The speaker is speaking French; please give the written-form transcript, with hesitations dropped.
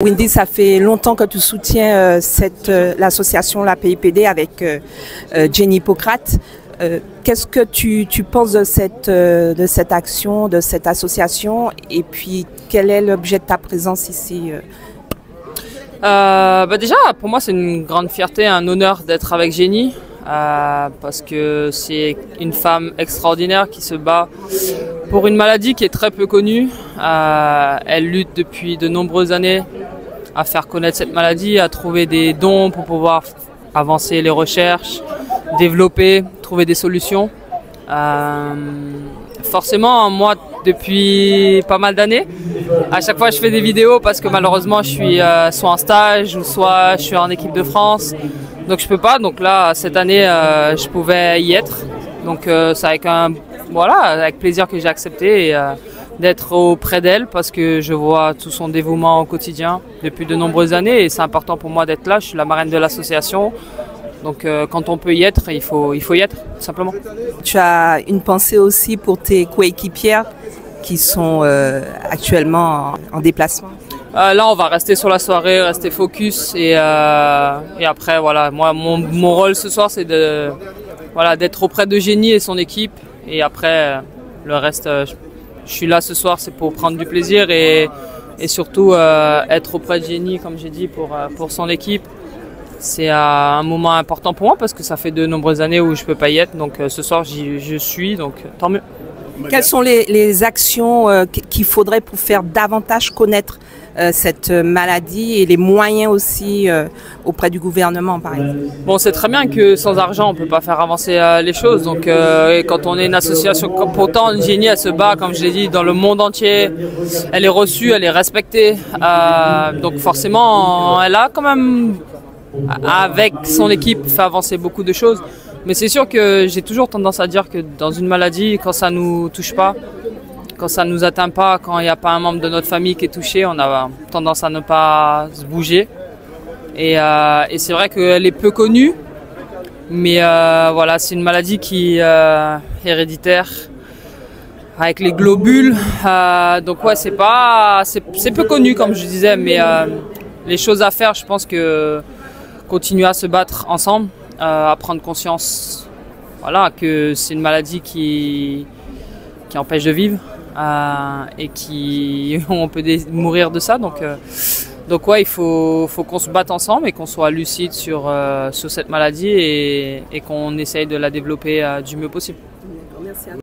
Wendy, ça fait longtemps que tu soutiens l'association, la PIPD avec Jenny Hippocrate. Qu'est-ce que tu penses de cette action, de cette association, et puis quel est l'objet de ta présence ici? Déjà, pour moi, c'est une grande fierté, un honneur d'être avec Jenny, parce que c'est une femme extraordinaire qui se bat pour une maladie qui est très peu connue. Elle lutte depuis de nombreuses années à faire connaître cette maladie, à trouver des dons pour pouvoir avancer les recherches, développer, trouver des solutions. Forcément, moi, depuis pas mal d'années, à chaque fois je fais des vidéos parce que malheureusement je suis soit en stage ou soit je suis en équipe de France, donc je peux pas. Donc là, cette année, je pouvais y être. Donc c'est avec plaisir que j'ai accepté d'être auprès d'elle, parce que je vois tout son dévouement au quotidien depuis de nombreuses années et c'est important pour moi d'être là. Je suis la marraine de l'association. Donc quand on peut y être, il faut y être, tout simplement. Tu as une pensée aussi pour tes coéquipières qui sont actuellement en déplacement? Là, on va rester sur la soirée, rester focus et après, voilà, moi, mon rôle ce soir, c'est d'être auprès de Jenny et son équipe. Et après, le reste, je suis là ce soir, c'est pour prendre du plaisir et surtout être auprès de Jenny, comme j'ai dit, pour son équipe. C'est un moment important pour moi parce que ça fait de nombreuses années où je peux pas y être. Donc ce soir, je suis, donc tant mieux. Quelles sont les actions qu'il faudrait pour faire davantage connaître cette maladie et les moyens aussi auprès du gouvernement, par exemple? Bon, c'est très bien que sans argent, on peut pas faire avancer les choses. Donc quand on est une association, pourtant Jenny, elle se bat, comme je l'ai dit, dans le monde entier. Elle est reçue, elle est respectée. Donc forcément, elle a quand même, avec son équipe, fait avancer beaucoup de choses. Mais c'est sûr que j'ai toujours tendance à dire que dans une maladie, quand ça nous touche pas, quand ça nous atteint pas, quand il n'y a pas un membre de notre famille qui est touché, on a tendance à ne pas se bouger. Et c'est vrai qu'elle est peu connue, mais voilà, c'est une maladie qui est héréditaire, avec les globules. Donc ouais, c'est peu connu, comme je disais, mais les choses à faire, je pense que continuer à se battre ensemble, à prendre conscience, voilà, que c'est une maladie qui empêche de vivre et on peut mourir de ça. Donc ouais, il faut qu'on se batte ensemble et qu'on soit lucide sur cette maladie et qu'on essaye de la développer du mieux possible. Merci à